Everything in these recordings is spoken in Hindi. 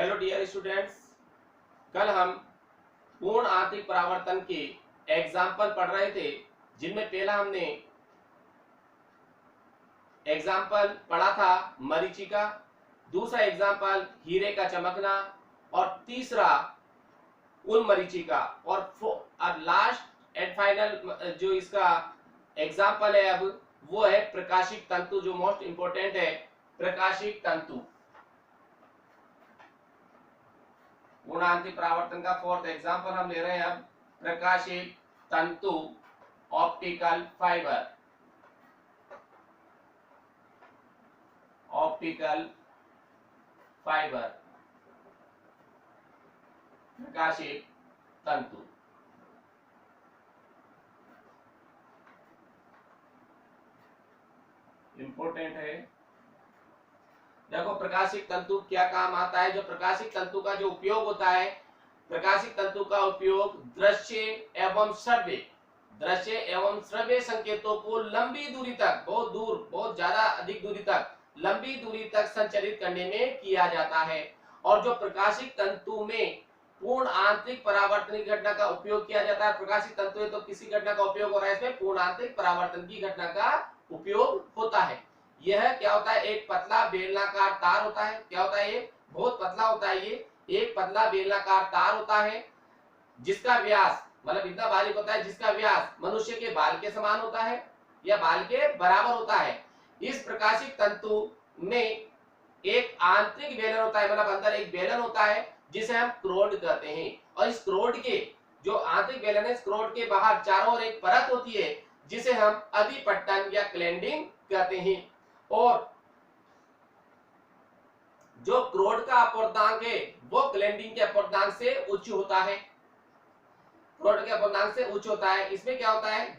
हेलो डियर स्टूडेंट्स, कल हम पूर्ण आंतरिक परावर्तन के एग्जाम्पल पढ़ रहे थे, जिनमें पहला हमने एग्जाम्पल पढ़ा था मरीचिका, दूसरा एग्जाम्पल हीरे का चमकना और तीसरा उन मरीचिका और लास्ट एंड फाइनल जो इसका एग्जाम्पल है अब वो है प्रकाशिक तंतु, जो मोस्ट इंपोर्टेंट है प्रकाशिक तंतु। पूर्ण आंतरिक परावर्तन का फोर्थ एग्जाम्पल हम ले रहे हैं अब प्रकाशिक तंतु, ऑप्टिकल फाइबर। ऑप्टिकल फाइबर, प्रकाशिक तंतु। इंपॉर्टेंट है। देखो प्रकाशिक तंतु क्या काम आता है। जो प्रकाशिक तंतु का जो उपयोग होता है, प्रकाशिक तंतु का उपयोग दृश्य एवं श्रव्य संकेतों को लंबी दूरी तक, बहुत दूर, बहुत ज्यादा अधिक दूरी तक, लंबी दूरी तक संचारित करने में किया जाता है। और जो प्रकाशिक तंतु में पूर्ण आंतरिक परावर्तन की घटना का उपयोग किया जाता है, प्रकाशिक तंतु है तो किसी घटना का उपयोग हो रहा है, इसमें पूर्ण आंतरिक परावर्तन की घटना का उपयोग होता है। यह क्या होता है, एक पतला बेलनाकार तार होता है। क्या होता है, ये बहुत पतला होता है। ये एक पतला बेलनाकार तार होता है जिसका व्यास मतलब इतना बारीक होता है, जिसका व्यास मनुष्य के बाल के समान होता है या बाल के बराबर होता है। इस प्रकाशिक तंतु में एक आंतरिक बेलन होता है, मतलब अंदर एक बेलन होता है जिसे हम क्रोड कहते हैं। और इस क्रोड के जो आंतरिक बेलन है, इस क्रोड के बाहर चारों ओर एक परत होती है जिसे हम अधिपट्टन या क्लैंडिंग कहते हैं। और जो क्रोड का अपवर्तनांक है वो क्लैंडिंग के अपवर्तनांक से उच्च होता है। क्रोड के अपवर्तनांक से उच्च होता है। इसमें क्या होता है,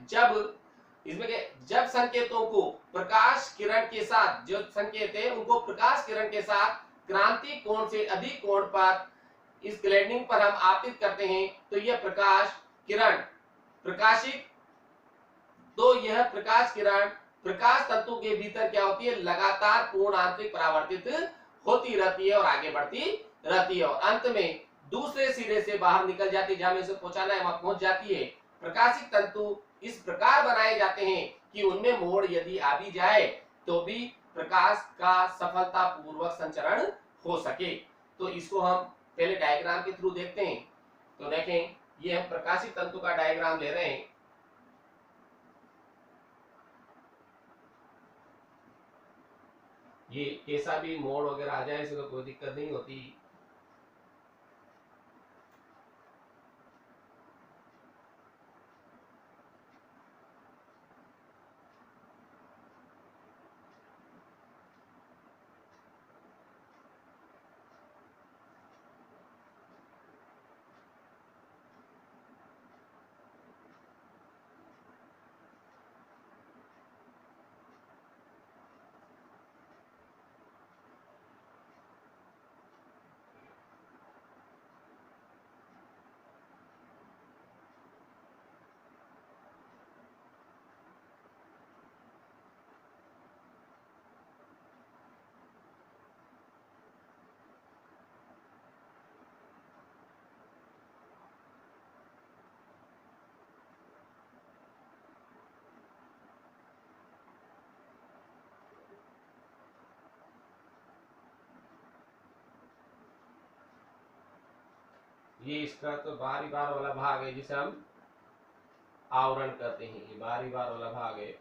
जब संकेतों को प्रकाश किरण के साथ, जो संकेत है उनको प्रकाश किरण के साथ क्रांति कोण से अधिक कोण पर इस ग्लैंडिंग पर हम आपतित करते हैं तो यह प्रकाश किरण प्रकाशिक, तो यह प्रकाश किरण प्रकाश तंतु के भीतर क्या होती है, लगातार पूर्ण आंतरिक परावर्तित होती रहती है और आगे बढ़ती रहती है और अंत में दूसरे सिरे से बाहर निकल जाती है, जहां इसे पहुंचाना है वहां पहुंच जाती है। प्रकाशिक तंतु इस प्रकार बनाए जाते हैं कि उनमें मोड़ यदि आ भी जाए तो भी प्रकाश का सफलता पूर्वक संचरण हो सके। तो इसको हम पहले डायग्राम के थ्रू देखते हैं। तो देखें, ये हम प्रकाशिक तंतु का डायग्राम ले रहे हैं। ये कैसा भी मोड़ वगैरह आ जाए, इसमें कोई दिक्कत नहीं होती। ये इसका तो बारी बार वाला भाग है जिसे हम आवरण कहते हैं। ये बारी बार वाला भाग है।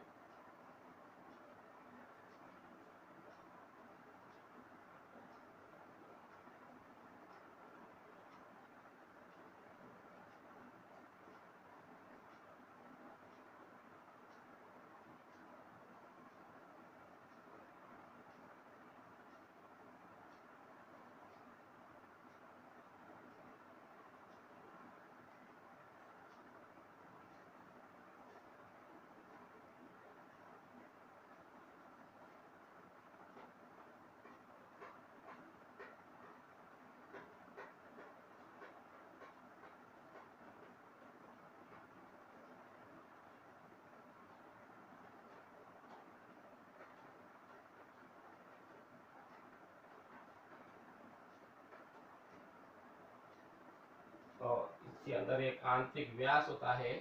इसके अंदर एक आंतरिक व्यास होता है,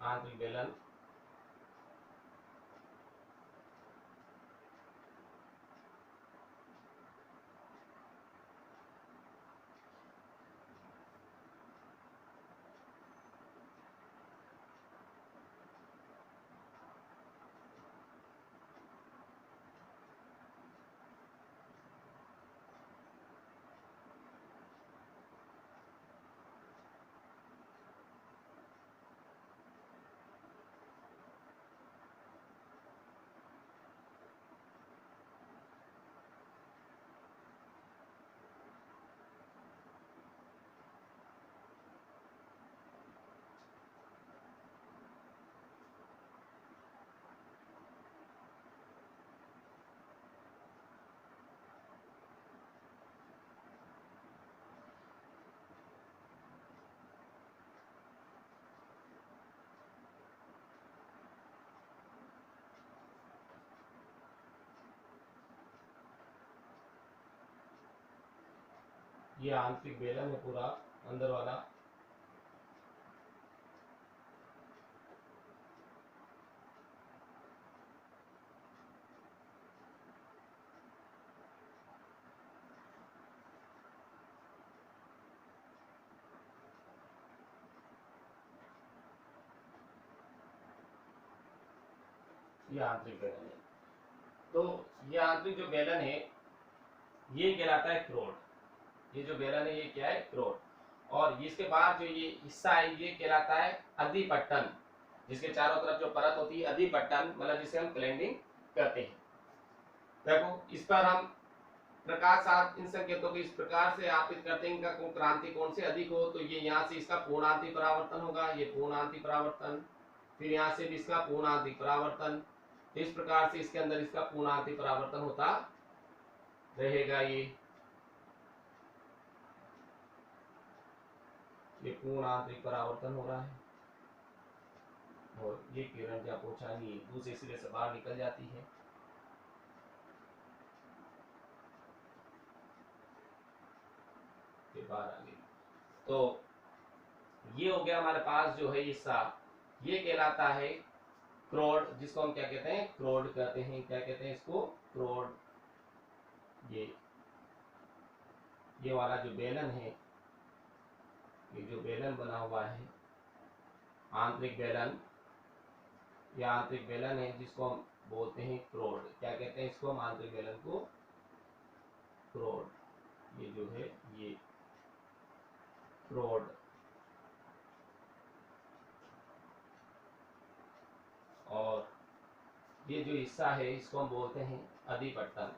आंतरिक बेलन। ये आंतरिक बेलन है पूरा अंदर वाला। ये आंतरिक बेलन है। तो ये आंतरिक जो बेलन है ये कहलाता है क्रोड। ये जो बेलन है ये क्या है? क्रोड। और इसके बाद जो ये हिस्सा है ये कहलाता है अधिपट्टन, जिसके चारों तरफ जो परत होती है अधिपट्टन, मतलब जिसे हम क्लैंडिंग कहते हैं। देखो इस पर हम प्रकाश साथ इन संकेतों को इस प्रकार से आपित करते हैं, इनका क्रांति कोण से अधिक हो तो ये यहाँ से इसका पूर्णांति परावर्तन होगा, ये पूर्णांति परावर्तन, फिर यहाँ से भी इसका पूर्णांति परावर्तन। तो इस प्रकार से इसके अंदर इसका पूर्णांति परावर्तन होता रहेगा। ये पूर्ण आंतरिक परावर्तन हो रहा है और ये किरण जहाँ पहुंचानी दूसरे सिरे से बाहर निकल जाती है। ये बाहर आ गई। तो ये हो गया हमारे पास जो है हिस्सा, ये कहलाता है क्रोड, जिसको हम क्या कहते हैं? क्रोड कहते हैं। क्या कहते हैं इसको? क्रोड। ये वाला जो बेलन है, ये जो बेलन बना हुआ है आंतरिक बेलन, ये आंतरिक बेलन है जिसको हम बोलते हैं क्रोड। क्या कहते हैं इसको हम? आंतरिक बेलन को क्रोड। ये जो है ये क्रोड। और ये जो हिस्सा है इसको हम बोलते हैं अधिपट्टन।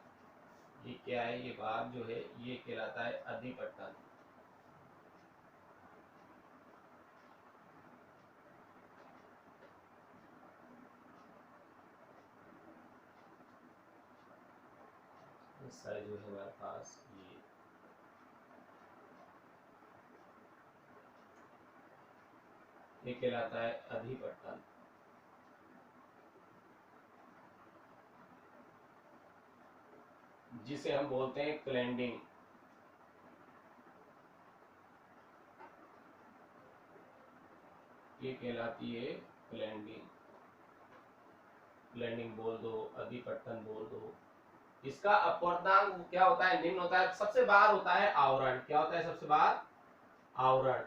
ये क्या है? ये भाग जो है ये कहलाता है अधिपट्टन। हिस्सा जो है हमारे पास ये कहलाता है अधिपट्टन। जिसे हम बोलते हैं क्लैंडिंग। ये कहलाती है क्लैंडिंग। क्लैंडिंग बोल दो, अधिपट्टन बोल दो। इसका अपवर्तनांक क्या होता है? निम्न होता है। सबसे बाहर होता है आवरण। क्या होता है सबसे बाहर? आवरण।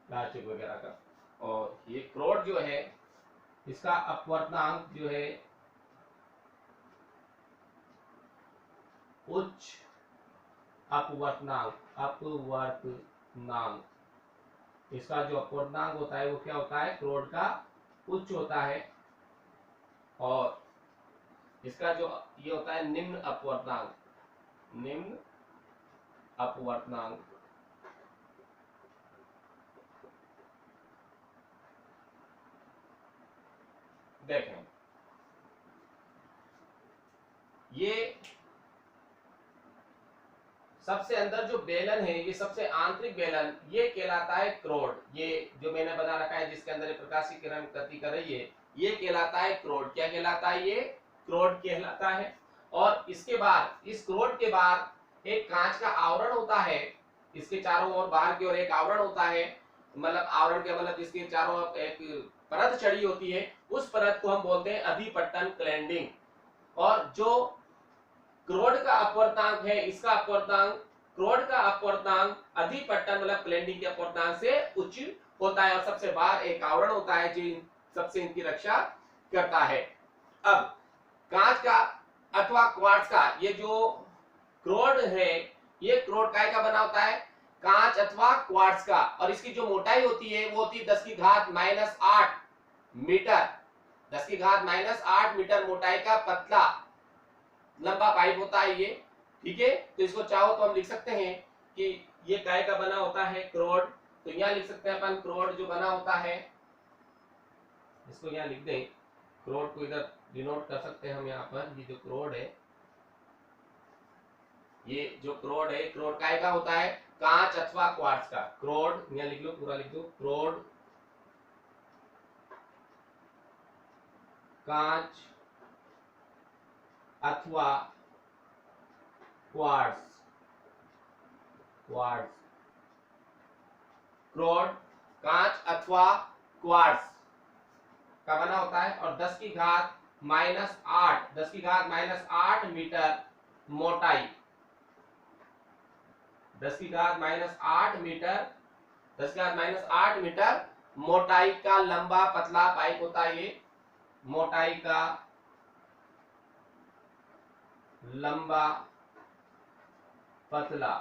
प्लास्टिक वगैरह का। और ये क्रोड जो है इसका अपवर्तनांक जो है उच्च अपवर्तनांक। इसका जो अपवर्तनांक होता है वो क्या होता है? क्रोड का उच्च होता है। और इसका जो ये होता है निम्न अपवर्तनांक। निम्न अपवर्तनांक। देखें ये सबसे अंदर जो बेलन है, ये सबसे आंतरिक बेलन, ये कहलाता है क्रोड। ये जो मैंने बना रखा है जिसके अंदर प्रकाश की किरण गति कर रही है, ये कहलाता है क्रोड। क्या कहलाता है? ये क्रोड कहलाता है। और इसके बाद, इस क्रोड के बाद एक कांच का आवरण होता है, इसके चारों ओर बाहर की ओर एक आवरण होता है, मतलब आवरण के मतलब इसके चारों ओर एक परत चढ़ी होती है, उस परत को हम बोलते हैं अधिपट्टन क्लैंडिंग। और जो क्रोड का अपवर्तनांक है, इसका अपवर्तनांक, क्रोड का अपवर्तनांक अधिपट्टन मतलब क्लैंडिंग के अपवर्तनांक से उच्च होता है, और सबसे बाहर एक आवरण होता है जो सबसे इनकी रक्षा करता है। अब कांच का अथवा क्वार्ट्ज का ये जो क्रोड है, ये क्रोड काय का बना होता है, कांच अथवा क्वार्ट्ज का, और इसकी जो मोटाई होती है वो होती है 10 की घात -8 मीटर, 10 की घात -8 मीटर मोटाई का पतला लंबा पाइप होता है ये। ठीक है, तो इसको चाहो तो हम लिख सकते हैं कि ये काय का बना होता है, क्रोड। तो यहां लिख सकते हैं अपन, क्रोड जो बना होता है, इसको यहां लिख दें, क्रोड को इधर डिनोट कर सकते हैं हम यहाँ पर। ये जो क्रोड है, ये जो क्रोड है, क्रोड काय का होता है, कांच अथवा क्वार्ट्ज का। क्रोड यहाँ लिख लो, पूरा लिख दो, क्रोड कांच अथवा क्वार्ट्ज, क्वार्ट्ज, क्रोड कांच अथवा क्वार्ट्ज का बना होता है, और 10 की घात -8, 10 की घात -8 मीटर मोटाई, 10 की घात -8 मीटर, 10 की घात -8 मीटर मोटाई का लंबा पतला पाइप होता है ये, मोटाई का लंबा पतला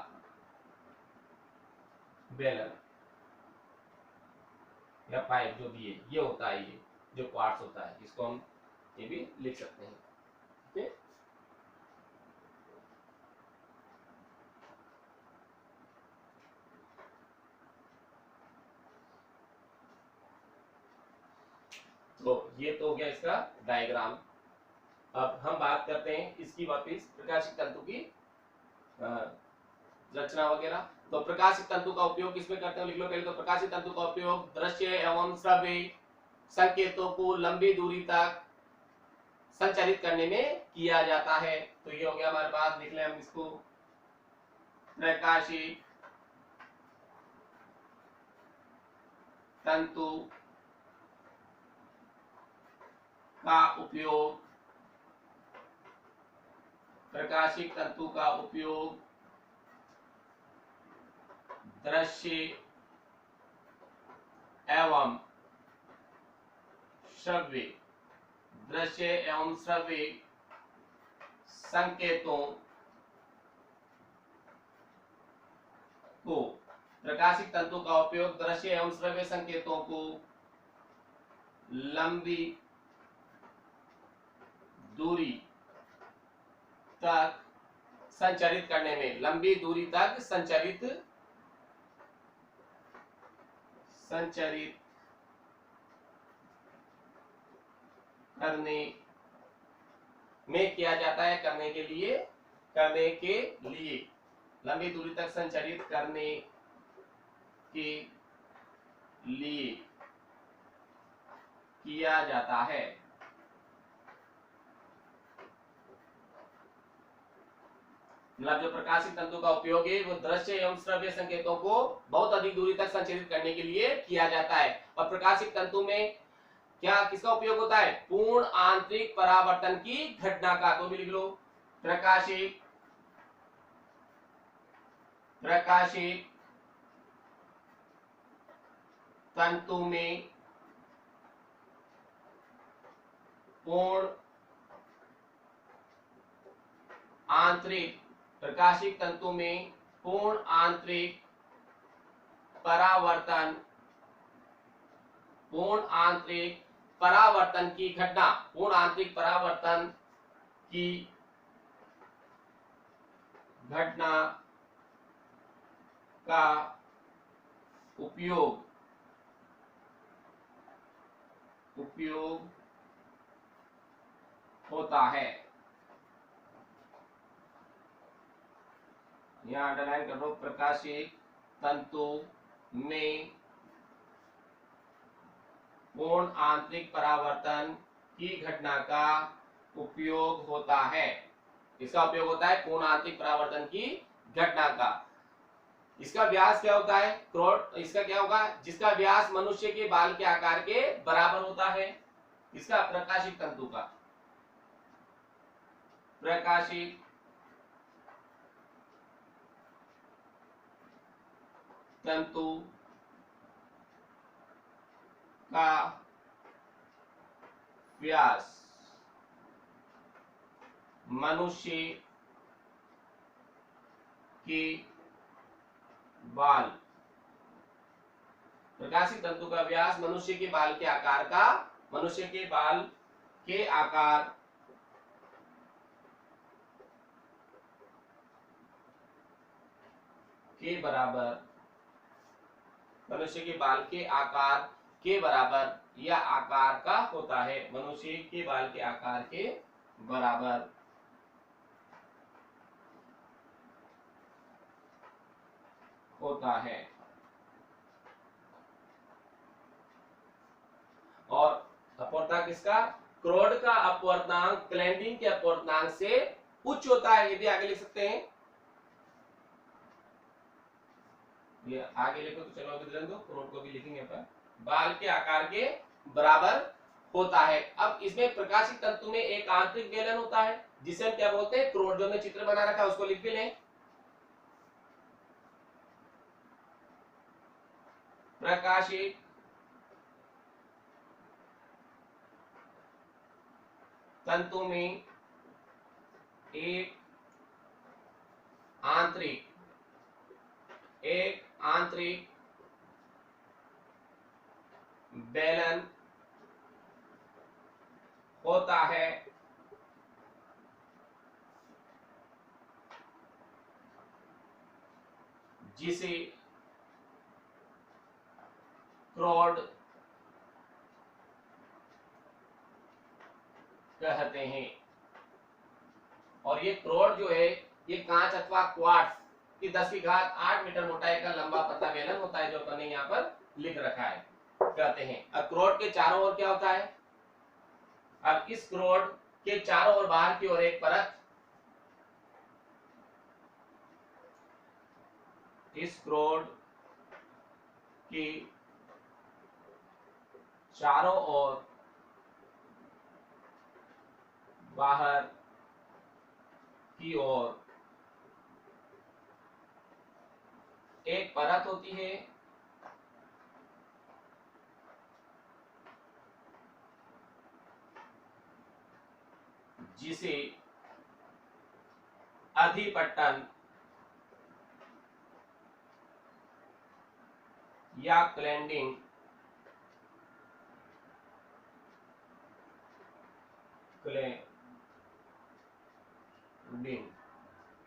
बेलन या पाइप जो भी है, ये होता है, ये जो क्वार्ट्ज होता है, इसको हम ये भी लिख सकते हैं। ठीक है, तो ये तो हो गया इसका डायग्राम। अब हम बात करते हैं इसकी वापिस प्रकाशिक तंतु की रचना वगैरह। तो प्रकाशिक तंतु का उपयोग किसमें करते हैं, लिख लो पहले। तो प्रकाशिक तंतु का उपयोग दृश्य एवं श्रव्य संकेतों को लंबी दूरी तक संचारित करने में किया जाता है। तो ये हो गया हमारे पास, लिख लें हम इसको, प्रकाशिक तंतु का उपयोग, प्रकाशिक तंतु का उपयोग दृश्य एवं श्रव्य, दृश्य एवं श्रव्य संकेतों को, प्रकाशिक तंतु का उपयोग दृश्य एवं श्रव्य संकेतों को लंबी दूरी तक संचारित करने में, लंबी दूरी तक संचारित करने में किया जाता है, करने के लिए, लंबी दूरी तक संचारित करने के लिए किया जाता है। मतलब जो प्रकाशिक तंतु का उपयोग है वो दृश्य एवं श्रव्य संकेतों को बहुत अधिक दूरी तक संचारित करने के लिए किया जाता है। और प्रकाशिक तंतु में क्या, किसका उपयोग होता है, पूर्ण आंतरिक परावर्तन की घटना का। तो भी लिख लो, प्रकाशिक तंतु में पूर्ण आंतरिक, प्रकाशिक तंतु में पूर्ण आंतरिक परावर्तन, पूर्ण आंतरिक परावर्तन की घटना, पूर्ण आंतरिक परावर्तन की घटना का उपयोग होता है। यहां अंडरलाइन कर लो, प्रकाशिक तंतु में पूर्ण आंतरिक परावर्तन की घटना का उपयोग होता है। इसका उपयोग होता है पूर्ण आंतरिक परावर्तन की घटना का। इसका व्यास क्या होता है, क्रोड, इसका क्या होगा, जिसका व्यास मनुष्य के बाल के आकार के बराबर होता है। इसका प्रकाशिक तंतु का, प्रकाशिक तंतु का व्यास मनुष्य के बाल, प्रकाशिक तंतु का व्यास मनुष्य के बाल के आकार का, मनुष्य के बाल के आकार के बराबर, मनुष्य के बाल के आकार के बराबर या आकार का होता है, मनुष्य के बाल के आकार के बराबर होता है। और अपवर्तनांक किसका, क्रोड का अपवर्तनांक क्लैंडिंग के अपवर्तनांक से उच्च होता है। ये भी आगे लिख सकते हैं, ये आगे लिखो तो चलो अभी दो, क्रोड को भी लिखेंगे अपन, बाल के आकार के बराबर होता है। अब इसमें प्रकाशिक तंतु में एक आंतरिक बेलन होता है जिसे हम क्या बोलते हैं, क्रोड। जो हमने चित्र बना रखा है उसको लिख भी लें, प्रकाशिक तंतु में एक आंतरिक बेलन होता है जिसे क्रोड कहते हैं। और ये क्रोड जो है ये कांच अथवा क्वार्ट्ज की 10⁸ मीटर मोटाई का लंबा पतला बेलन होता है, जो मैंने यहाँ पर लिख रखा है, कहते हैं। अब क्रोड के चारों ओर क्या होता है, अब इस क्रोड के चारों ओर बाहर की ओर एक परत, इस क्रोड की चारों ओर बाहर की ओर एक परत होती है जिसे अधिपट्टन या क्लैंडिंग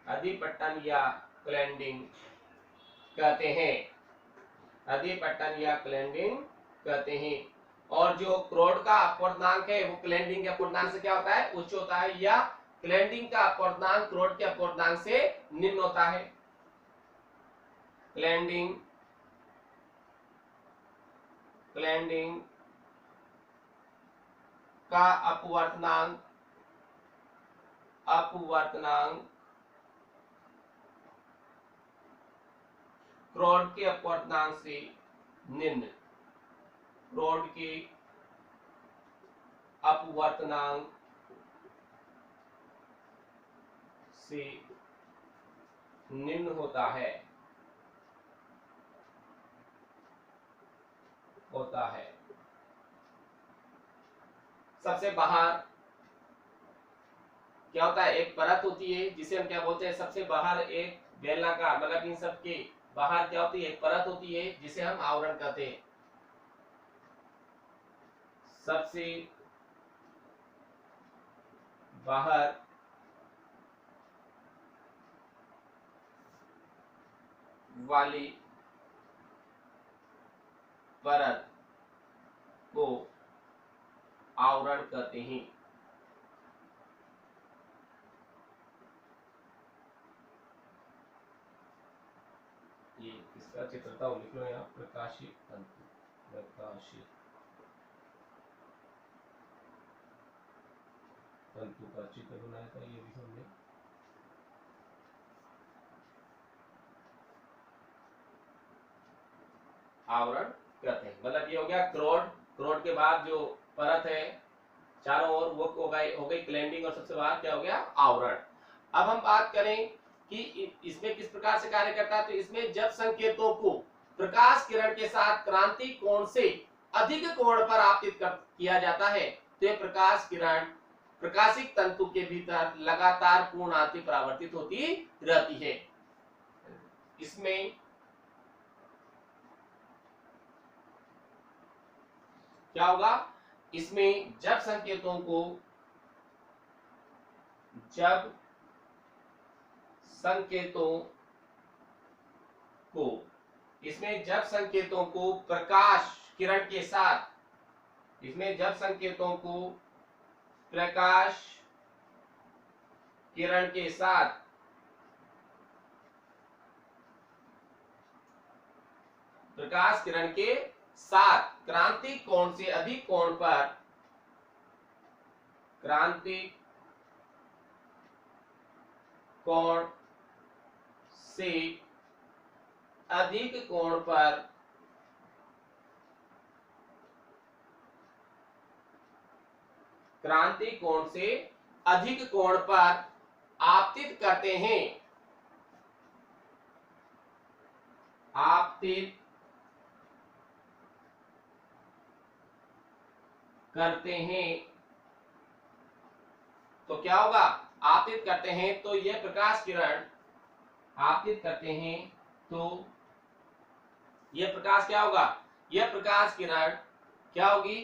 अधिपट्टन या क्लैंडिंग कहते हैं, अधिपट्टन या क्लैंडिंग कहते हैं। और जो क्रोड का अपवर्तनांक है वो क्लैंडिंग के अपवर्तनांक से क्या होता है, उच्च होता है, या क्लैंडिंग का अपवर्तनांक क्रोड के अपवर्तनांक से निम्न होता है। क्लैंडिंग का अपवर्तनांक क्रोड के अपवर्तनांक से निम्न, क्रोड के अपवर्तनांक से निम्न होता है सबसे बाहर क्या होता है, एक परत होती है जिसे हम क्या बोलते हैं, सबसे बाहर एक बेलनाकार, मतलब इन सब के बाहर क्या होती है, एक परत होती है जिसे हम आवरण कहते हैं। सबसे बाहर वाली परत को आवरण कहते हैं। ये इसका चित्र था, लिख लो यहाँ, प्रकाशिक तंतु, प्रकाशिक तंतु का चित्र बनाया था, ये भी हमने। आवरण करते हैं। मतलब ये हो गया क्रोड, क्रोड के बाद जो परत है चारों ओर वो हो गई क्लैंडिंग, और सबसे बाद क्या हो गया आवरण। अब हम बात करें कि इसमें किस प्रकार से कार्य करता है। तो इसमें जब संकेतों को प्रकाश किरण के साथ क्रांति कोण से अधिक कोण पर आपतित किया जाता है तो यह प्रकाश किरण प्रकाशिक तंतु के भीतर लगातार पूर्णांति परावर्तित होती रहती है। इसमें क्या होगा, इसमें जब संकेतों को इसमें जब संकेतों को प्रकाश किरण के साथ इसमें जब संकेतों को प्रकाश किरण के साथ क्रांतिक कोण से अधिक कोण पर क्रांतिक कोण से अधिक कोण पर क्रांतिक कोण से अधिक कोण पर आपतित करते हैं, आपतित करते हैं तो क्या होगा, आपतित करते हैं तो यह प्रकाश किरण आपतित करते हैं तो यह प्रकाश क्या होगा, यह प्रकाश किरण क्या होगी,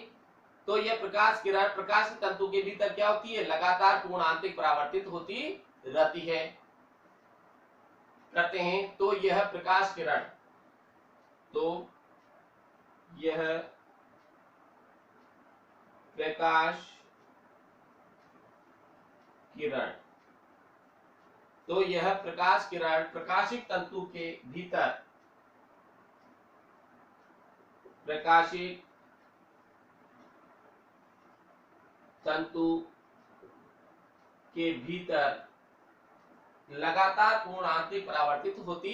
तो यह प्रकाश किरण प्रकाश तंतु के भीतर क्या होती है, लगातार पूर्णांतिक परावर्तित होती रहती है करते हैं। तो यह प्रकाश किरण तो यह प्रकाश किरण तो यह प्रकाश किरण प्रकाशिक तंतु के भीतर प्रकाशिक तंतु के भीतर लगातार पूर्णांतिक परावर्तित होती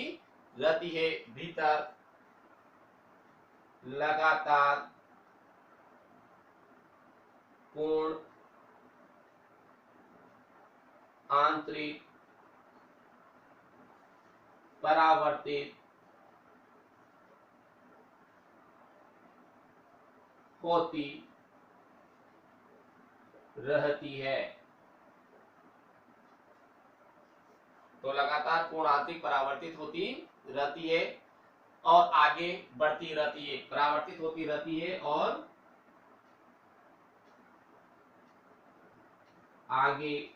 रहती है, भीतर लगातार पूर्ण आंतरिक परावर्तित होती रहती है। तो लगातार पूर्णांतिक परावर्तित होती रहती है और आगे बढ़ती रहती है, परावर्तित होती रहती है और आगे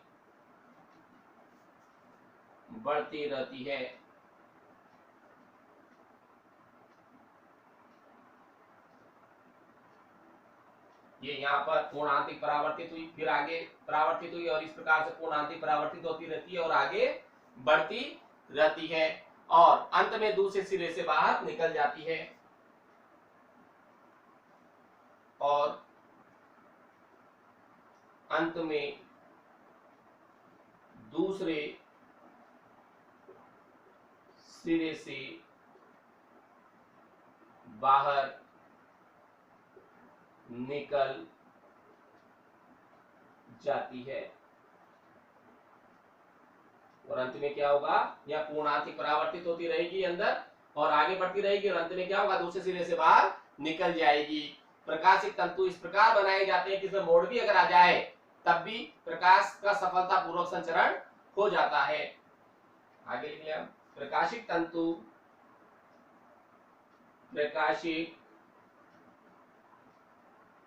बढ़ती रहती है। ये यहाँ पर पूर्णांतिक परावर्तित हुई, फिर आगे परावर्तित हुई और इस प्रकार से पूर्णांतिक परावर्तित होती रहती है और आगे बढ़ती रहती है और अंत में दूसरे सिरे से बाहर निकल जाती है और अंत में दूसरे सिरे से बाहर निकल जाती है और अंत में क्या होगा, यह पूर्णांतिक परावर्तित होती रहेगी अंदर और आगे बढ़ती रहेगी और अंत में क्या होगा, दूसरे सिरे से बाहर निकल जाएगी। प्रकाशिक तंतु इस प्रकार बनाए जाते हैं कि इसमें मोड़ भी अगर आ जाए तब भी प्रकाश का सफलतापूर्वक संचरण हो जाता है। आगे लिख लिया, प्रकाशिक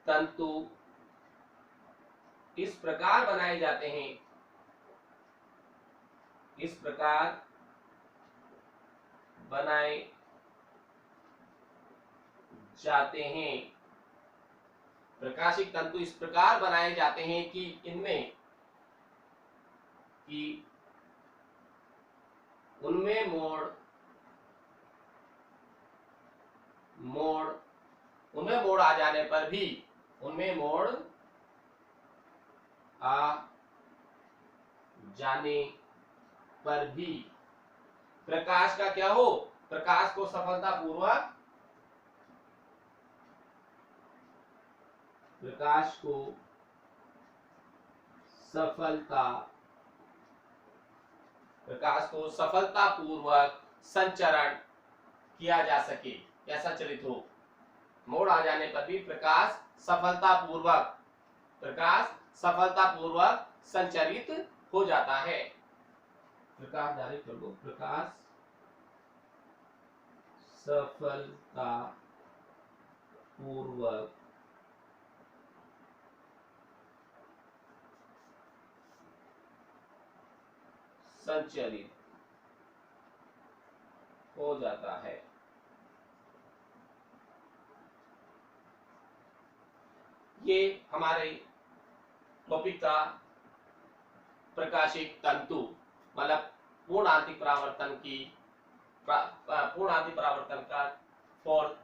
तंतु इस प्रकार बनाए जाते हैं, इस प्रकार बनाए जाते हैं, प्रकाशिक तंतु इस प्रकार बनाए जाते हैं कि इनमें उनमें मोड़ आ जाने पर भी उनमें मोड़ आ जाने पर भी प्रकाश का क्या हो, प्रकाश को सफलतापूर्वक प्रकाश को सफलतापूर्वक संचरण किया जा सके या संचलित हो। मोड़ आ जाने पर भी प्रकाश सफलतापूर्वक संचरित हो जाता है। प्रकाश डायरेक्ट कर दो, प्रकाश सफलतापूर्वक संचरित हो जाता है। ये हमारे टॉपिक का प्रकाशिक तंतु मतलब पूर्ण आंतरिक परावर्तन का 4th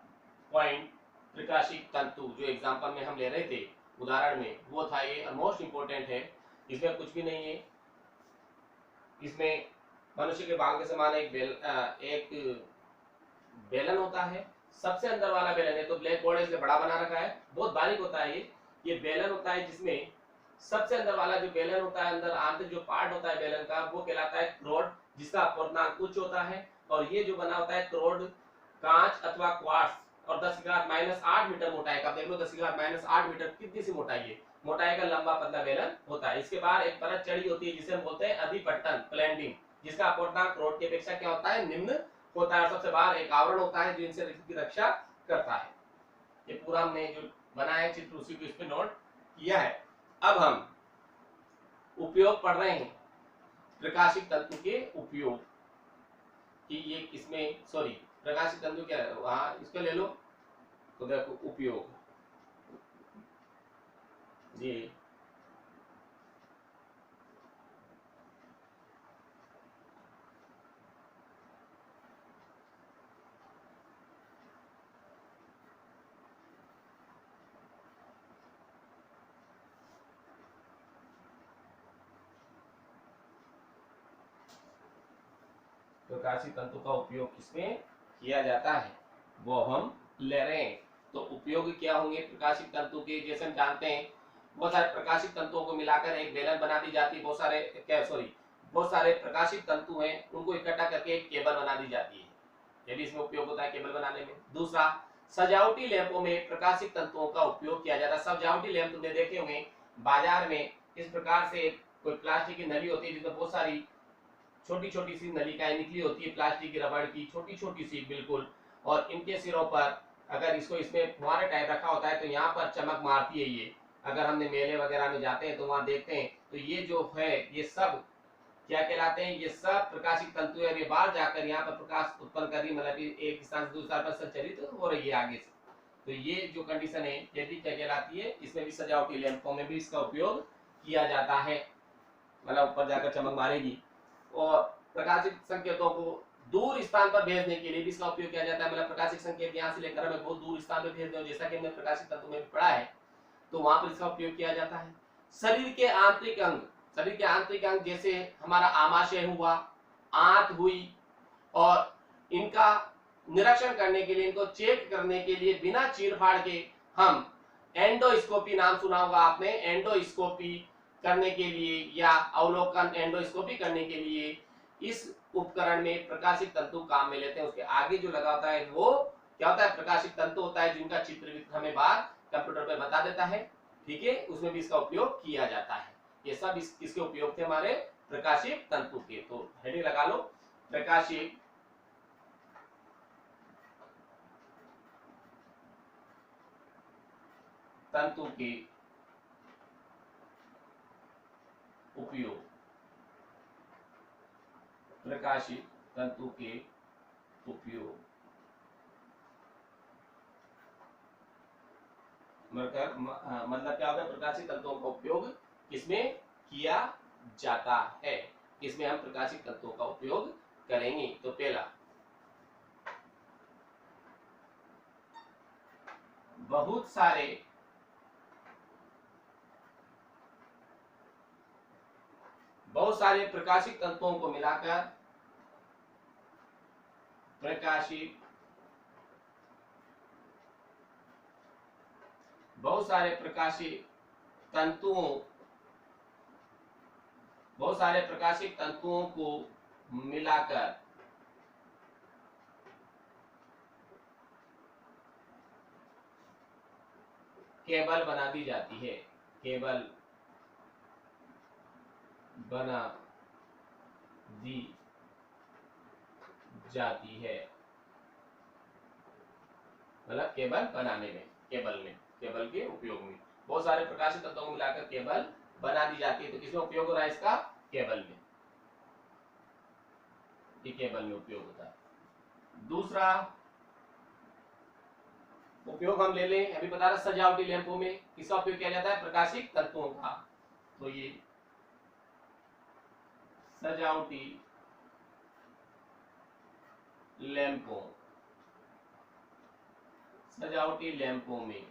पॉइंट प्रकाशिक तंतु जो एग्जांपल में हम ले रहे थे उदाहरण में, वो था ये मोस्ट इंपोर्टेंट है। इसमें कुछ भी नहीं है। इसमें मनुष्य के बाल के समान एक बेलन होता है। सबसे अंदर वाला बेलन है तो ब्लैक बोर्ड इसलिए बड़ा बना रखा है, बहुत बारीक होता है ये बेलन होता है जिसमें सबसे अंदर वाला जो बेलन होता है, अंदर आंतरिक जो पार्ट होता है बेलन का, वो कहलाता है क्रोड, जिसका अपूर्णांक उच्च होता है। और ये जो बना होता है क्रोड कांच अथवा क्वार्ट्ज और 10⁻⁸ मीटर मोटाई का, देख लो 10⁻⁸ मीटर कितनी सी मोटाई है, मोटाई का लंबा पतला बेलन होता है। इसके बाद एक परत चढ़ी होती है जिसे हम बोलते हैं अधिपट्टन प्लेंडिंग, जिसका अपूर्णांक क्रोड की अपेक्षा क्या होता है, निम्न होता है। सबसे बाहर एक आवरण होता है जो इनसे की रक्षा करता है। ये पूरा हमने जो बनाया है चित्र उसी को इस पे नोट किया है। अब हम उपयोग पढ़ रहे हैं प्रकाशिक तंतु के उपयोग कि ये इसमें प्रकाशिक तंतु क्या है, वहां इसको ले लो तो देखो उपयोग जी प्रकाशिक तंतु का उपयोग किसमें किया जाता है वो हम ले रहे हैं। तो उपयोग क्या होंगे प्रकाशिक तंतु के, जैसे हम जानते हैं बहुत सारे प्रकाशिक तंतुओं को मिलाकर एक बेलन बना दी जाती है। बहुत सारे प्रकाशिक तंतु हैं, उनको इकट्ठा करके एक केबल बना दी जाती है। ये भी इसमें उपयोग होता है केबल बनाने में। दूसरा, सजावटी लैंपों में प्रकाशिक तंतुओं का उपयोग किया जाता है। सजावटी लैंप तुमने देखे होंगे बाजार में, इस प्रकार से कोई प्लास्टिक की नली होती है जिसमें बहुत सारी छोटी छोटी सी नलिकाएं निकली होती है, प्लास्टिक की रबड़ की छोटी छोटी सी बिल्कुल, और इनके सिरों पर अगर इसमें फुहारे टाइप रखा होता है तो यहाँ पर चमक मारती है ये। अगर हमने मेले वगैरह में जाते हैं तो वहां देखते हैं तो ये जो है ये सब क्या कहलाते हैं, ये सब प्रकाशिक तंतु है। ये बाहर जाकर यहाँ पर प्रकाश उत्पन्न कर रही, मतलब एक स्थान से दूसरे स्थान पर संचरित हो रही है आगे से। तो ये जो कंडीशन है ये भी क्या कहलाती है, इसमें भी सजावटी लैंपों में भी इसका उपयोग किया जाता है, मतलब ऊपर जाकर चमक मारेगी। और प्रकाशिक संकेतों को दूर स्थान पर भेजने के लिए भी इसका उपयोग किया जाता है। मतलब प्रकाशिक संकेत यहाँ से लेकर हमें बहुत दूर स्थान पर भेज दो, जैसा कि हमने प्रकाशिक तंतु में पढ़ा है, तो वहां पर इसका उपयोग किया जाता है। शरीर के आंतरिक अंग जैसे हमारा आमाशय हुआ, आंत हुई, और इनका निरीक्षण करने के लिए, इनको चेक करने के लिए बिना चीरफाड़ के हम एंडोस्कोपी, नाम सुना होगा आपने, एंडोस्कोपी करने के लिए या अवलोकन एंडोस्कोपी करने के लिए इस उपकरण में प्रकाशिक तंतु काम में लेते हैं। उसके आगे जो लगा होता है वो क्या होता है, प्रकाशिक तंतु होता है, जिनका चित्र हमें बाहर कंप्यूटर पे बता देता है। ठीक है, उसमें भी इसका उपयोग किया जाता है। ये सब इसके उपयोग थे हमारे प्रकाशिक तंतु के। तो हेडिंग लगा लो, प्रकाशिक तंतु के उपयोग, प्रकाशिक तंतु के उपयोग। मतलब क्या होगा, प्रकाशिक तंतुओं का उपयोग किसमें किया जाता है, इसमें हम प्रकाशिक तंतुओं का उपयोग करेंगे। तो पहला, बहुत सारे प्रकाशिक तंतुओं को मिलाकर प्रकाशिक बहुत सारे प्रकाशिक तंतुओं को मिलाकर केबल बना दी जाती है। केबल बना दी जाती है, मतलब केबल बनाने में, केबल के उपयोग में बहुत सारे प्रकाशित तत्वों को मिलाकर केबल बना दी जाती है। तो किसमें उपयोग हो रहा है इसका? केबल में, ये केबल में उपयोग होता है। दूसरा उपयोग हम ले लें, अभी बता रहा सजावटी लैंपों में किसका उपयोग किया जाता है? प्रकाशिक तत्वों का। तो ये सजावटी लैंपों में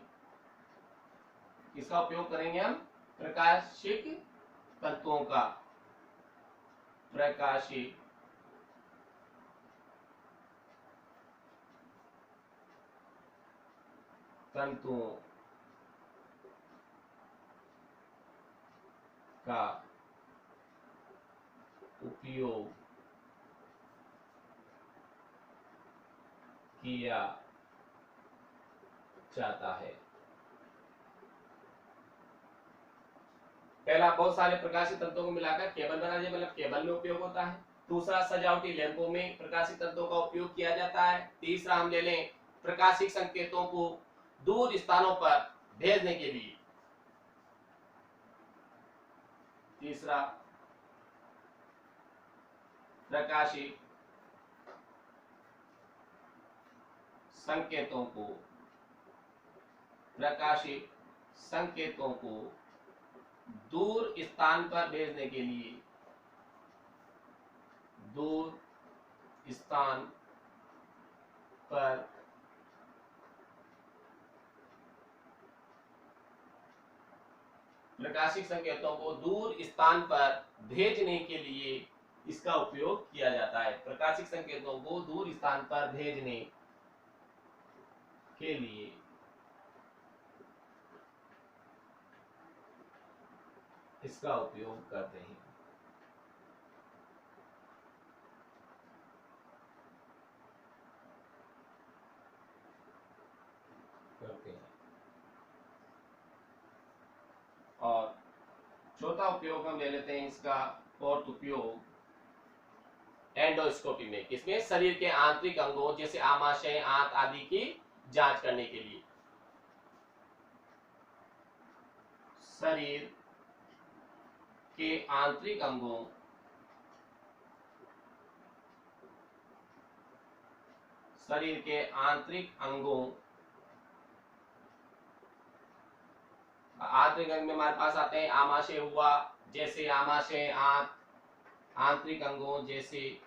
किसका उपयोग करेंगे हम? प्रकाशिक तत्वों का। प्रकाशिक तंतुओं का उपयोग किया जाता है। पहला, बहुत सारे प्रकाशित तत्वों को मिलाकर केबल बना दिया, मतलब केबल में उपयोग होता है। दूसरा, सजावटी लैंपों में प्रकाशित तत्वों का उपयोग किया जाता है। तीसरा हम ले लें प्रकाशिक संकेतों को दूर स्थानों पर भेजने के लिए। तीसरा, प्रकाशिक संकेतों को दूर स्थान पर भेजने के लिए, दूर स्थान पर प्रकाशिक संकेतों को दूर स्थान पर भेजने के लिए इसका उपयोग किया जाता है। प्रकाशिक संकेतों को दूर स्थान पर भेजने के लिए इसका उपयोग करते हैं। और चौथा उपयोग हम ले लेते हैं इसका, फोर्थ उपयोग एंडोस्कोपी में। किसमें? शरीर के आंतरिक अंगों जैसे आमाशय, आंत आदि की जांच करने के लिए। शरीर के आंतरिक अंगों आंतरिक अंग में हमारे पास आते हैं आमाशय हुआ, जैसे आमाशय, आंत, आंतरिक अंगों जैसे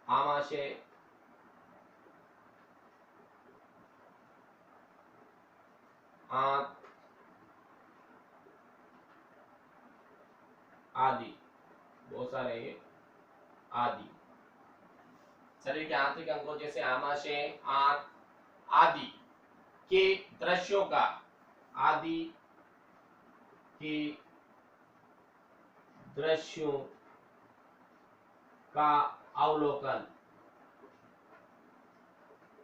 आमाशय, आंत आदि, बहुत सारे आदि। शरीर के आंतरिक अंगों जैसे आमाशय, आंत आदि के दृश्यों का, आदि के दृश्यों का अवलोकन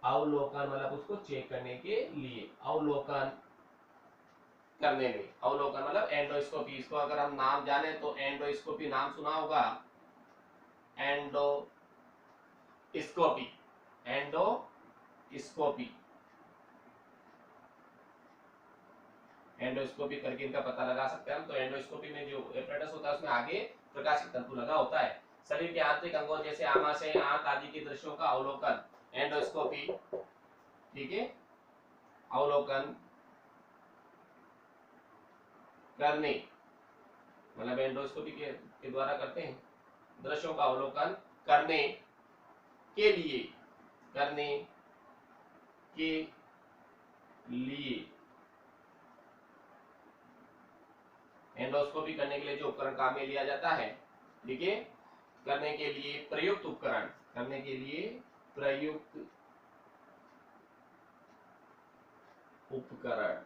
मतलब उसको चेक करने के लिए, अवलोकन करने में, अवलोकन मतलब एंडोस्कोपी। इसको अगर हम नाम जाने तो एंडोस्कोपी नाम सुना होगा, एंडोस्कोपी एंडोस्कोपी करके इनका पता लगा सकते हैं हम। तो एंडोस्कोपी में जो एपरेटस होता है उसमें आगे प्रकाशिक तंतु लगा होता है। शरीर के आंतरिक अंगों जैसे आमाशय, आंत आदि के दृश्यों का अवलोकन, एंडोस्कोपी, ठीक है, अवलोकन करने, मतलब एंडोस्कोपी के द्वारा करते हैं, दृश्यों का अवलोकन करने के लिए एंडोस्कोपी करने के लिए जो उपकरण काम में लिया जाता है, ठीक है, करने के लिए प्रयुक्त उपकरण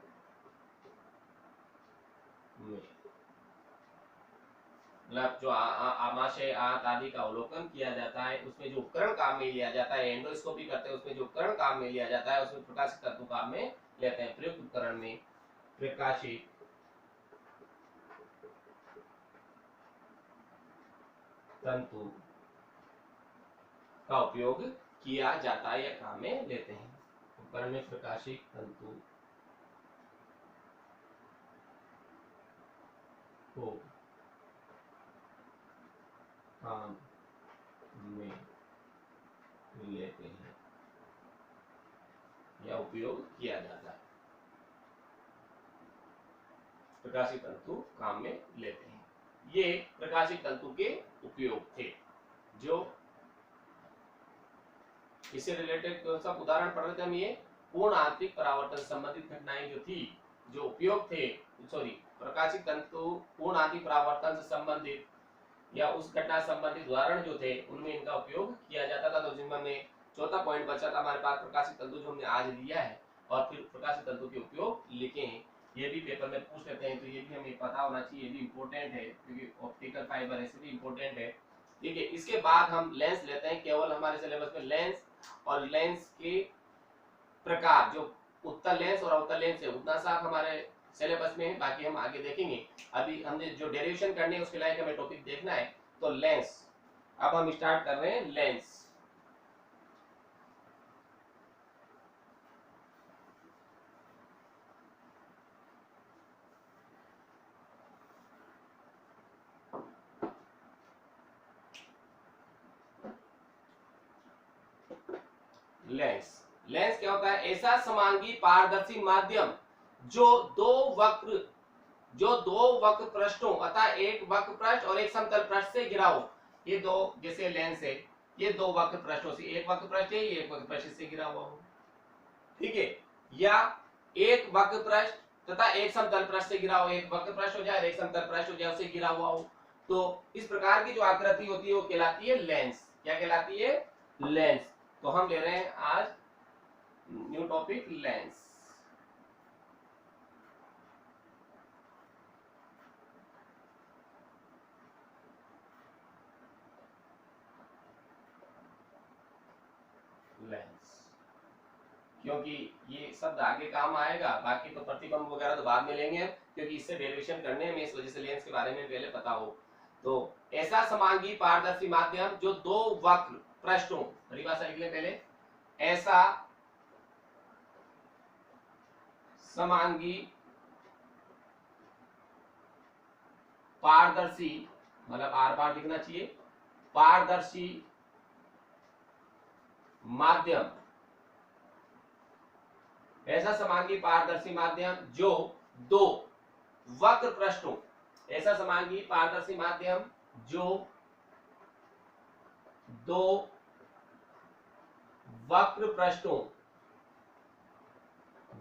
में, मतलब जो आमाशय आंत आदि का अवलोकन किया जाता है उसमें जो उपकरण काम में लिया जाता है, एंडोस्कोपी करते हैं उसमें जो उपकरण काम में लिया जाता है उसमें प्रकाशित तंतु काम में लेते हैं। प्रयुक्त उपकरण में प्रकाशित तंतु का उपयोग किया जाता है या काम में लेते हैं। उपकरण में प्रकाशित तंतु को काम में लेते हैं या उपयोग किया जाता है। प्रकाशित तंतु काम में लेते हैं, ये प्रकाशित तंतु के उपयोग थे। जो इससे रिलेटेड सब उदाहरण पढ़ रहे थे हम, ये पूर्ण आंतरिक परावर्तन संबंधित घटनाएं जो थी, जो उपयोग थे, सॉरी प्रकाशित तंतु पूर्ण आंतरिक परावर्तन से संबंधित या उस घटना संबंधित उदाहरण जो थे उनमें इनका उपयोग किया जाता था। तो जिनमें हमने चौथा पॉइंट बचा था हमारे पास प्रकाशित तंतु, जो हमने आज लिया है और फिर प्रकाशित तंतु के उपयोग लिखे हैं। ये भी पेपर में पूछ लेते हैं तो ये भी हमें पता होना चाहिए, ये भी इंपॉर्टेंट है क्योंकि ऑप्टिकल फाइबर ऐसे भी इंपॉर्टेंट है। ठीक है, इसके बाद हम लेंस लेते हैं। केवल हमारे सिलेबस में लेंस और लेंस के प्रकार, जो उत्तल लेंस और अवतल लेंस है, उतना सा हमारे सिलेबस में है, बाकी हम आगे देखेंगे। अभी हमने जो डेरिवेशन करनी है उसके लायक हमें टॉपिक देखना है। तो लेंस, अब हम स्टार्ट कर रहे हैं लेंस। लेंस, लेंस क्या होता है? ऐसा समांगी पारदर्शी माध्यम जो दो वक्र पृष्ठों अतः एक वक्र पृष्ठ और एक समतल पृष्ठ से घिरा हो। ये दो, जैसे लेंस है, ये दो वक्र पृष्ठों से, एक वक्र पृष्ठ है, ये एक वक्र पृष्ठ से घिरा हुआ हो, ठीक है, या एक वक्र पृष्ठ तथा एक समतल पृष्ठ से घिरा हो, एक वक्र पृष्ठ हो जाए, एक समतल पृष्ठ हो जाए, उससे घिरा हुआ हो। तो इस प्रकार की जो आकृति होती है वो कहलाती है लेंस। क्या कहलाती है? लेंस। तो हम ले रहे हैं आज न्यू टॉपिक लेंस। लेंस, क्योंकि ये शब्द आगे काम आएगा, बाकी तो प्रतिबिंब वगैरह तो बाद में लेंगे क्योंकि इससे डेरिवेशन करने में, इस वजह से लेंस के बारे में पहले पता हो। तो ऐसा समांगी पारदर्शी माध्यम जो दो वक्र पृष्ठों, परिभाषा लिख लें पहले, ऐसा समांगी पारदर्शी, मतलब आर पार दिखना चाहिए, पारदर्शी माध्यम, ऐसा समांगी पारदर्शी माध्यम जो दो वक्र पृष्ठों, ऐसा समांगी पारदर्शी माध्यम जो दो वक्र पृष्ठों,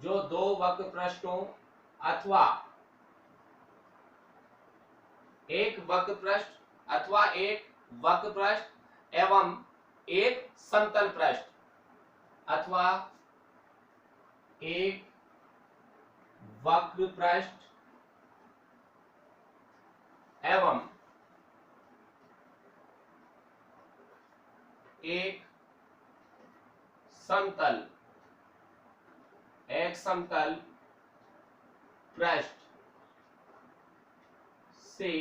जो दो वक्र पृष्ठों अथवा एक वक्र पृष्ठ अथवा एक वक्र पृष्ठ एवं एक समतल पृष्ठ अथवा एक वक्र पृष्ठ एवं एक समतल पृष्ठ से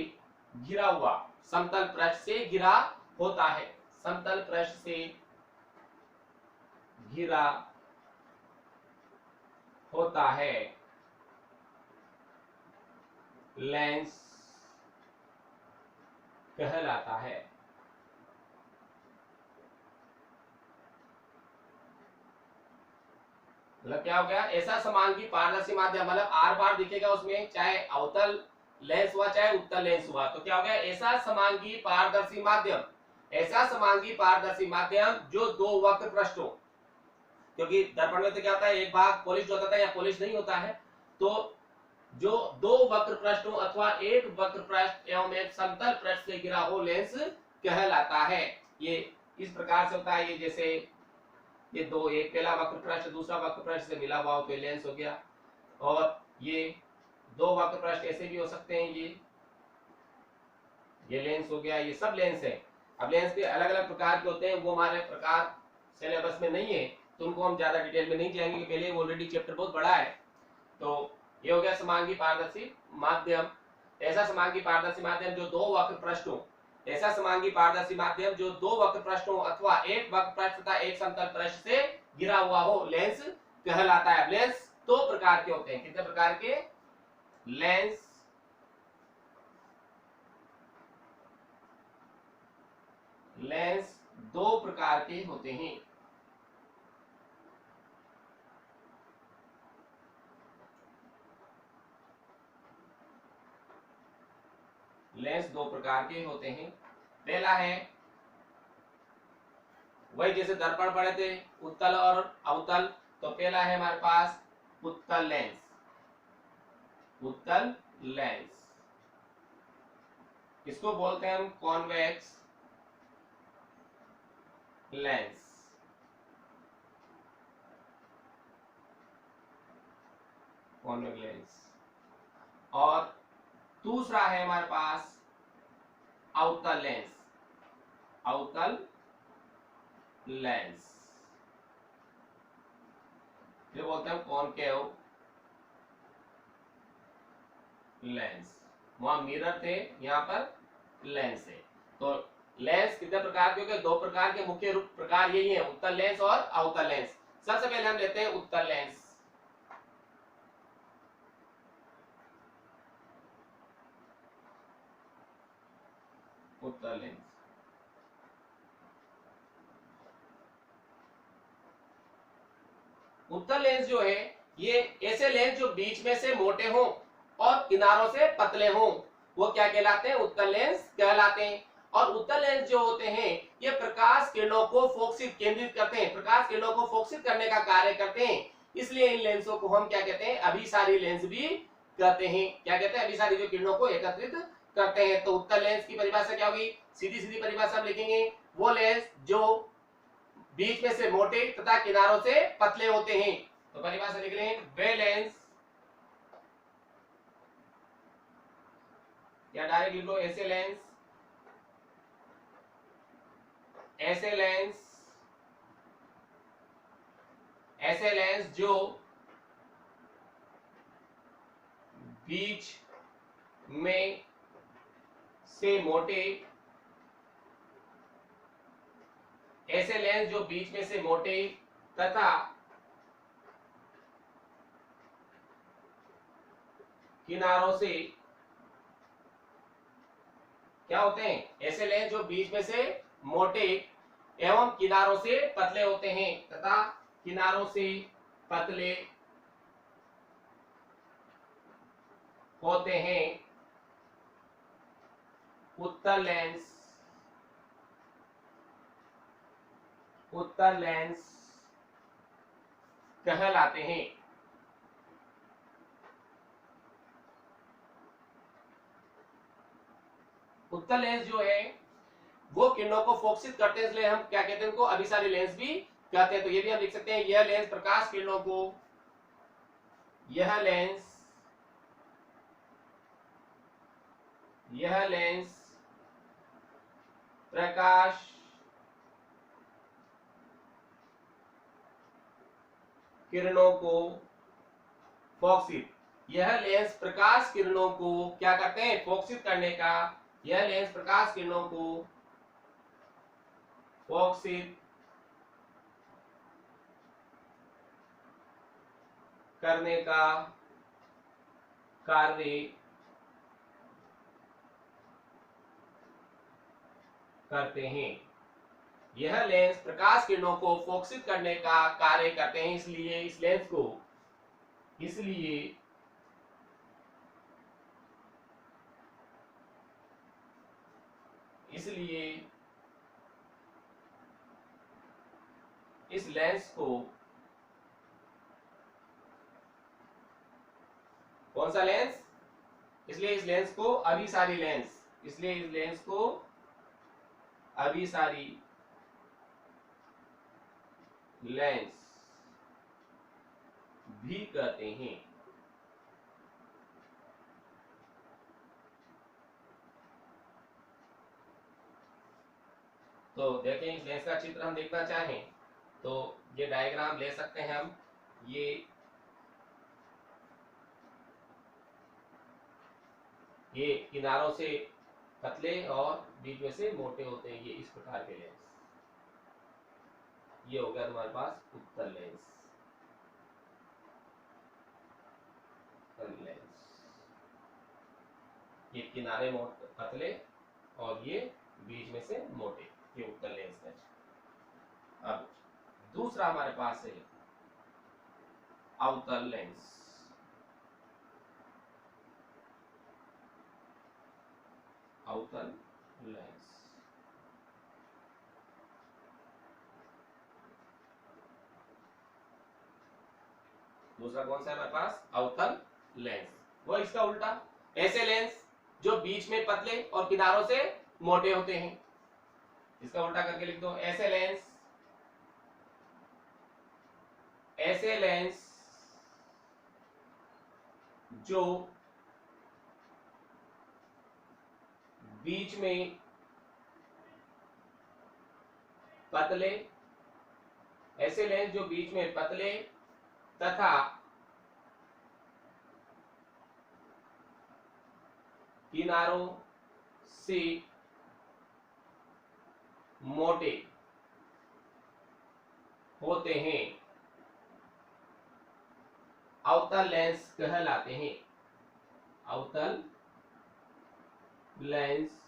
घिरा हुआ, समतल पृष्ठ से घिरा होता है, समतल पृष्ठ से घिरा होता है, लेंस कहलाता है। मतलब क्या हो गया? ऐसा समांगी पारदर्शी माध्यम, मतलब आर पार दिखेगा उसमें, चाहे अवतल लेंस हुआ चाहे उत्तल लेंस हुआ, तो क्या हो गया? ऐसा समांगी पारदर्शी माध्यम, ऐसा समांगी पारदर्शी माध्यम जो दो वक्र पृष्ठों, क्योंकि दर्पण में तो क्या होता है, एक भाग पॉलिश होता है या पॉलिश नहीं होता है, तो जो दो वक्र पृष्ठों अथवा एक वक्र पृष्ठ एवं एक समतल पृष्ठ से घिरा हो लेंस कहलाता है। ये इस प्रकार से होता है, ये जैसे ये दो, एक पहला वक्र पृष्ठ दूसरा वक्र पृष्ठ से मिला हुआ हो तो लेंस हो गया, और ये दो वक्र पृष्ठ ऐसे भी हो सकते हैं। ये लेंस हो गया, ये सब लेंस है। अब लेंस के अलग अलग प्रकार के होते हैं, वो हमारे प्रकार सिलेबस में नहीं है, तो उनको हम ज्यादा डिटेल में नहीं जाएंगे, पहले ऑलरेडी चैप्टर बहुत बड़ा है। तो ये हो गया समांगी पारदर्शी माध्यम। ऐसा समांगी पारदर्शी माध्यम जो दो वक्र पृष्ठ हो, ऐसा समांगी पारदर्शी माध्यम जो दो वक्र पृष्ठ हो अथवा एक वक्र पृष्ठ तथा एक समतल पृष्ठ से घिरा हुआ हो, लेंस कहलाता है। लेंस दो प्रकार के होते हैं। कितने प्रकार के? लेंस दो प्रकार के होते हैं। लेंस दो प्रकार के होते हैं। पहला है वही जैसे दर्पण पढ़े थे, उत्तल और अवतल। तो पहला है हमारे पास उत्तल लेंस। उत्तल लेंस इसको बोलते हैं हम कॉन्वेक्स लेंस। Convex lens. और दूसरा है हमारे पास अवतल लेंस। अवतल लेंस ये बोलते हैं कॉनकेव लेंस। वहां मिरर थे, यहाँ पर लेंस है। तो लेंस कितने प्रकार के? दो प्रकार के मुख्य रूप प्रकार यही है, उत्तल लेंस और अवतल लेंस। सबसे पहले हम लेते हैं उत्तल लेंस। उत्तल लेंस उत्तल लेंस जो है, ये ऐसे लेंस जो बीच में से मोटे हों और किनारों से पतले हों, वो क्या कहलाते हैं? उत्तल लेंस कहलाते हैं। और उत्तल लेंस जो होते हैं, ये प्रकाश किरणों को फोकसित केंद्रित करते हैं, प्रकाश किरणों को फोकसित करने का कार्य करते हैं। इसलिए इन लेंसों को हम क्या कहते हैं? अभिसारी लेंस भी कहते हैं। क्या कहते हैं? अभिसारी, जो किरणों को एकत्रित करते हैं। तो उत्तल लेंस की परिभाषा क्या होगी? सीधी सीधी परिभाषा हम लिखेंगे, वो लेंस जो बीच में से मोटे तथा किनारों से पतले होते हैं। तो परिभाषा लिख लें, वे लेंस, या डायरेक्ट लिख लो ऐसे लेंस, ऐसे लेंस, ऐसे लेंस जो बीच में से मोटे, ऐसे लेंस जो बीच में से मोटे तथा किनारों से क्या होते हैं? ऐसे लेंस जो बीच में से मोटे एवं किनारों से पतले होते हैं तथा किनारों से पतले होते हैं, उत्तल लेंस, उत्तल लेंस कहलाते हैं। उत्तल लेंस जो है वो किरणों को फोकसित करते हैं, इसलिए हम क्या कहते हैं? उनको अभिसारी लेंस भी कहते हैं। तो ये भी हम लिख सकते हैं, यह लेंस प्रकाश किरणों को, यह लेंस, यह लेंस प्रकाश किरणों को फोकसित, यह लेंस प्रकाश किरणों को क्या करते हैं? फोकसित करने का, यह लेंस प्रकाश किरणों को फोकसित करने का कार्य करते हैं। यह लेंस प्रकाश किरणों को फोकसित करने का कार्य करते हैं, इसलिए इस लेंस को, इसलिए इसलिए इस लेंस को, कौन सा लेंस? इसलिए इस लेंस को अभिसारी लेंस, इसलिए इस लेंस को अभिसारी लेंस भी कहते हैं। तो देखें इस लेंस का चित्र हम देखना चाहें तो ये डायग्राम ले सकते हैं हम। ये किनारों से पतले और बीच में से मोटे होते हैं, ये इस प्रकार के लेंस। ये हो गया तुम्हारे पास उत्तल लेंस। ये किनारे पतले और ये बीच में से मोटे, ये उत्तल लेंस है। अब दूसरा हमारे पास है अवतल लेंस। अवतल लेंस दूसरा कौन सा है हमारे पास? अवतल लेंस। वो इसका उल्टा, ऐसे लेंस जो बीच में पतले और किनारों से मोटे होते हैं। इसका उल्टा करके लिख दो, ऐसे लेंस जो बीच में पतले, ऐसे लेंस जो बीच में पतले तथा किनारों से मोटे होते हैं, अवतल लेंस कहलाते हैं। अवतल लेंस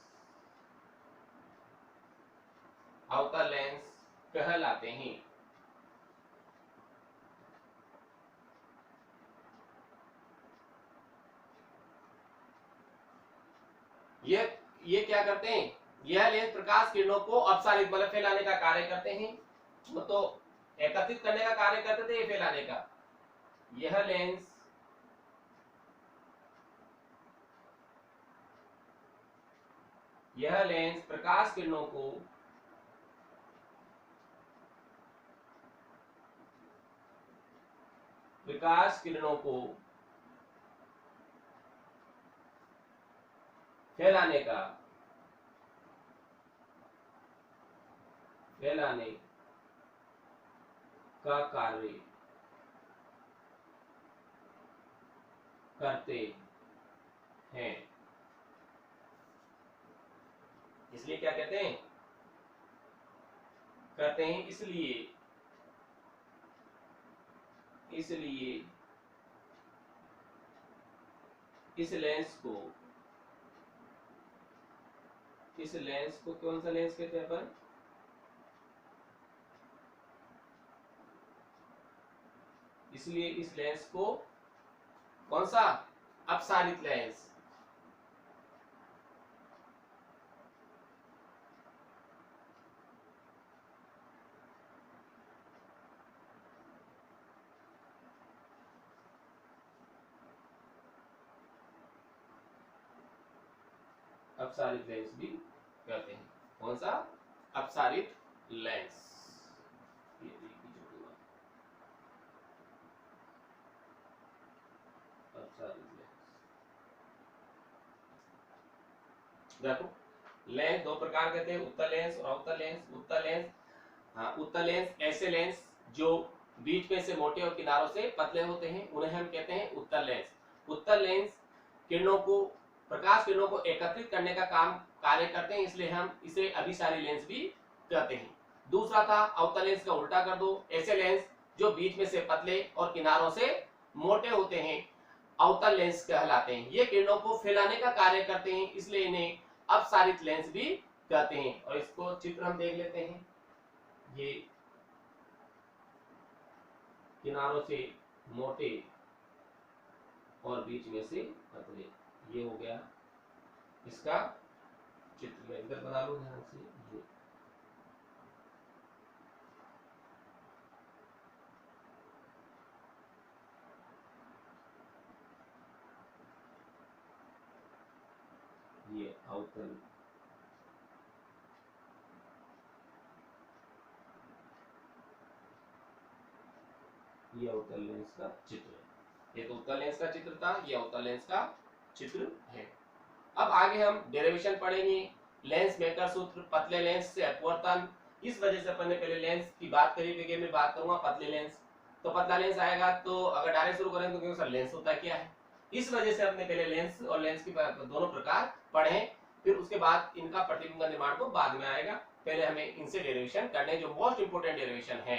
कहलाते हैं। ये क्या करते हैं? यह लेंस प्रकाश किरणों को अपसारित मतलब फैलाने का कार्य करते हैं। तो एकत्रित करने का कार्य करते थे, ये फैलाने का। यह लेंस प्रकाश किरणों को फैलाने का कार्य करते हैं। इसलिए क्या कहते हैं? करते हैं इसलिए इस लेंस को कौन सा लेंस कहते हैं अपन? इसलिए इस लेंस को कौन सा? अपसारित लेंस। अपसारित लेंस भी कहते हैं। कौन सा? अपसारित लेंस। देखो लेंस दो प्रकार के थे, उत्तल लेंस और अवतल लेंस। उत्तल लेंस ऐसे लेंस जो बीच में से मोटे और किनारों से पतले होते हैं, उन्हें हम कहते हैं उत्तल लेंस। उत्तल लेंस प्रकाश किरणों को एकत्रित करने का कार्य करते हैं, इसलिए हम इसे अभिसारी लेंस भी कहते हैं। दूसरा था अवतल लेंस का उल्टा कर दो, ऐसे लेंस जो बीच में से पतले और किनारों से मोटे होते हैं, अवतल लेंस कहलाते हैं। ये किरणों को फैलाने का कार्य करते हैं, इसलिए इन्हें अपसारित लेंस भी कहते हैं। और इसको चित्र हम देख लेते हैं। ये किनारों से मोटे और बीच में से पतले, ये हो गया इसका चित्र। मैं इधर बना लूं ध्यान से। ये अवतल लेंस का चित्र है। ये तो उत्तल लेंस का चित्र था, ये अवतल लेंस का चित्र है। अब आगे हम डेरिवेशन पढ़ेंगे लेंस मेकर सूत्र, पतले लेंस से अपवर्तन। इस वजह से अपन ने पहले लेंस की बात करी, विज्ञान में बात करूंगा पतले लेंस। तो पतला लेंस आएगा, तो अगर डायरेक्ट शुरू करें तो क्योंकि सर लेंस होता क्या है, इस वजह से हमने पहले लेंस और लेंस की दोनों प्रकार पढ़े, फिर उसके बाद इनका प्रतिबिंब का निर्माण तो बाद में आएगा। पहले हमें इनसे डेरिवेशन करने, जो मोस्ट इंपोर्टेंट डेरिवेशन है।